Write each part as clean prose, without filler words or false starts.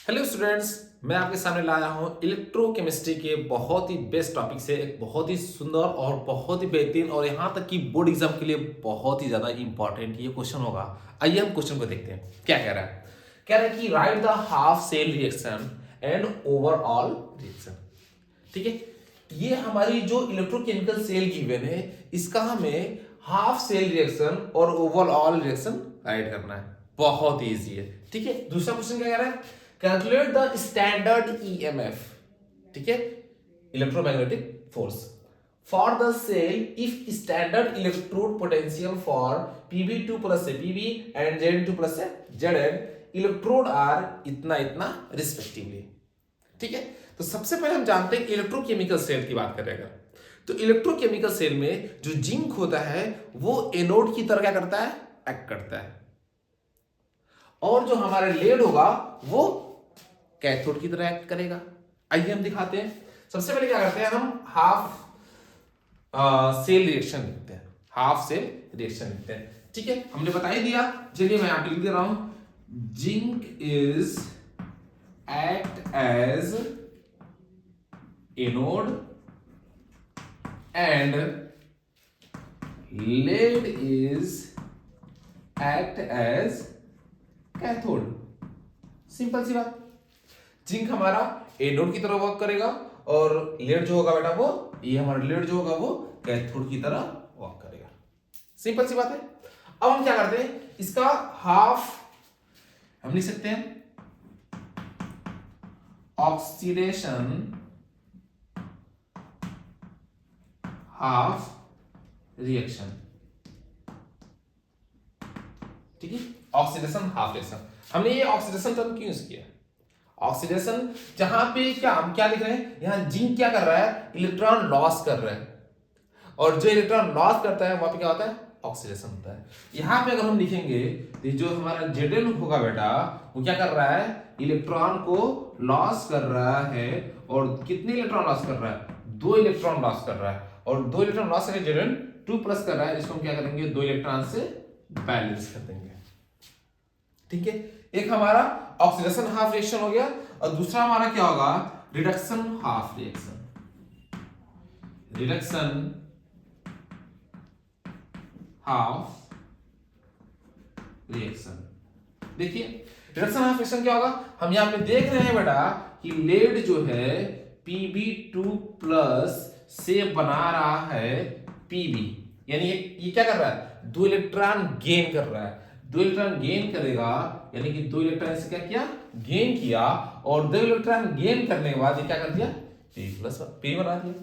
Hello students, मैं आपके सामने लाया हूं इलेक्ट्रोकेमिस्ट्री के बहुत ही बेस्ट टॉपिक से एक बहुत ही सुंदर और बहुत ही बेहतरीन और यहां तक कि बोर्ड एग्जाम के लिए बहुत ही ज्यादा इंपॉर्टेंट ये क्वेश्चन होगा। आइए हम क्वेश्चन को देखते हैं क्या कह रहा है। कह रहा है कि write the half cell reaction and overall reaction. ठीक है, ये हमारी जो इलेक्ट्रोकेमिकल सेल गिवन है इसका हमें हाफ सेल रिएक्शन और ओवरऑल रिएक्शन राइट करना है। बहुत इजी है। ठीक है, दूसरा क्वेश्चन क्या कह रहा है, कैलकुलेट द स्टैंडर्ड ईएमएफ। ठीक है, electromagnetic force for the cell if standard electrode potential for pb2 plus से pb एंड zn2 प्लस से zn इलेक्ट्रोड आर इतना इतना रिस्पेक्टिवली। ठीक है, तो सबसे पहले हम जानते हैं इलेक्ट्रोकेमिकल सेल की बात करेगा तो इलेक्ट्रोकेमिकल सेल में जो जिंक होता है वो एनोड की तरह क्या करता है, एक्ट करता है, और जो हमारा लेड होगा वो कैथोड की तरह एक्ट करेगा। आइए हम दिखाते हैं। सबसे पहले क्या करते हैं, हम हाफ सेल रिएक्शन लिखते हैं। हाफ सेल रिएक्शन लिखते हैं। ठीक है, हमने बता ही दिया। चलिए मैं यहां पे लिख दे रहा हूं, zinc is act as anode and lead is act as cathode. Simple सी बात, जिंक हमारा एनोड की तरह वर्क करेगा और लेड जो होगा बेटा वो ये हमारा लेड जो होगा वो कैथोड की तरह वर्क करेगा। सिंपल सी बात है। अब हम क्या करते हैं, इसका हाफ हम लिख सकते हैं ऑक्सीडेशन हाफ रिएक्शन। ठीक है, ऑक्सीडेशन हाफ रिएक्शन। हमने ये ऑक्सीडेशन टर्म क्यों यूज किया, ऑक्सीडेशन जहां पे क्या हम क्या लिख रहे हैं, यहां जिंक क्या कर रहा है, इलेक्ट्रॉन लॉस कर रहा है, और जो इलेक्ट्रॉन लॉस करता है वहां पे क्या होता है, ऑक्सीडेशन होता है। यहां पे अगर हम लिखेंगे तो जो हमारा Zn होगा बेटा वो क्या कर रहा है, इलेक्ट्रॉन को लॉस कर रहा है, और कितने इलेक्ट्रॉन लॉस कर रहा है, 2 इलेक्ट्रॉन लॉस कर रहा है, और 2 इलेक्ट्रॉन लॉस करके Zn2 प्लस कर रहा है, जिसको हम क्या करेंगे 2 इलेक्ट्रॉन से बैलेंस कर देंगे। ठीक है, एक हमारा ऑक्सीडेशन हाफ रिएक्शन हो गया, और दूसरा हमारा क्या होगा, reduction half reaction. Reduction half reaction. देखिए रिडक्शन हाफ रिएक्शन क्या होगा, हम यहां पे देख रहे हैं बेटा कि लेड जो है pb2 प्लस से बना रहा है pb, यानी ये क्या कर रहा है, 2 इलेक्ट्रॉन गेन कर रहा है। 2 इलेक्ट्रॉन गेन करेगा यानी कि 2 इलेक्ट्रॉन से क्या किया, गेन किया, और 2 इलेक्ट्रॉन गेन करने के बाद ये क्या कर दिया, p प्लस p बना दिया।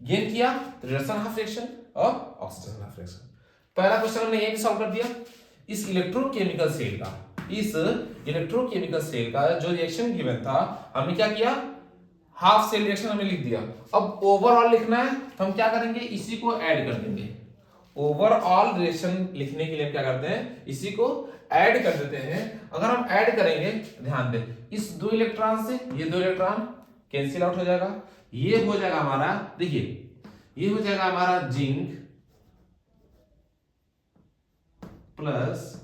गेन किया तो रिडक्शन हाफ रिएक्शन और ऑक्सीडेशन हाफ रिएक्शन। पहला क्वेश्चन हमने ये सॉल्व कर दिया। इस इलेक्ट्रोकेमिकल सेल का जो रिएक्शन गिवन था हमने क्या किया, हाफ सेल रिएक्शन हमने लिख दिया। अब ओवरऑल लिखना है तो हम क्या करेंगे, इसी को ऐड कर देंगे। ओवरऑल रिएक्शन लिखने के लिए हम क्या करते हैं, इसी को ऐड कर देते हैं। अगर हम ऐड करेंगे, ध्यान दें, इस 2 इलेक्ट्रॉन से ये 2 इलेक्ट्रॉन कैंसिल आउट हो जाएगा, ये हो जाएगा हमारा, देखिए ये हो जाएगा हमारा जिंक प्लस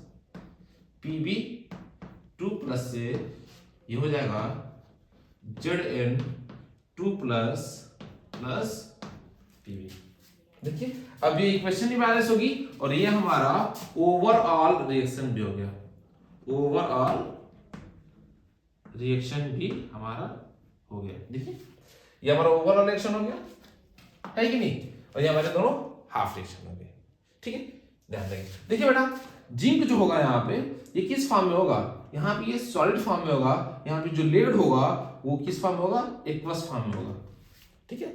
pb2 प्लस से ये हो जाएगा Zn2 प्लस प्लस pb। देखिए अब ये इक्वेशन भी बैलेंस होगी और ये हमारा ओवरऑल रिएक्शन भी हो गया। ओवरऑल रिएक्शन भी हमारा हो गया। देखिए ये हमारा ओवरऑल रिएक्शन हो गया, है कि नहीं, और ये हमारे दोनों हाफ रिएक्शन हो गए। ठीक है, ध्यान देंगे। देखिए बेटा जिंक जो होगा यहाँ पे ये किस फॉर्म में होगा, यहाँ पे ये सॉलिड फॉर्म में होगा, यहाँ पे जो लेड होगा वो किस फॉर्म में होगा, एक्वस फॉर्म में होगा। ठीक है,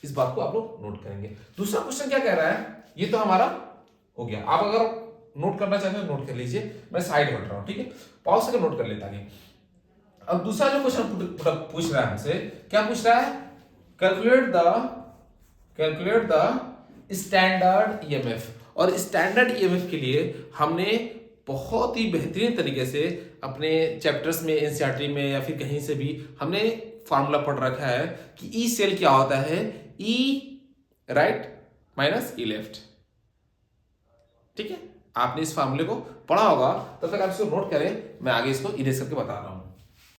इस बात को आप लोग नोट करेंगे। दूसरा क्वेश्चन क्या कह रहा है, ये तो हमारा हो गया। आप अगर नोट करना चाहते हैं नोट कर लीजिए, मैं साइड हट रहा हूं। ठीक है, पॉज करके नोट कर लेता है। अब दूसरा जो क्वेश्चन पूछ रहा है हमसे, क्या पूछ रहा है, कैलकुलेट द स्टैंडर्ड ईएमएफ। और स्टैंडर्ड ईएमएफ के लिए हमने बहुत ही बेहतरीन तरीके से अपने चैप्टर्स में, एनसीईआरटी में या फिर कहीं से भी हमने फॉर्मूला पढ़ रखा है कि ई सेल क्या होता है, ई राइट माइनस ई लेफ्ट। ठीक है, आपने इस फॉर्मूले को पढ़ा होगा, तब तक आप इसको नोट करें, मैं आगे इसको इरेज करके बता रहा हूं।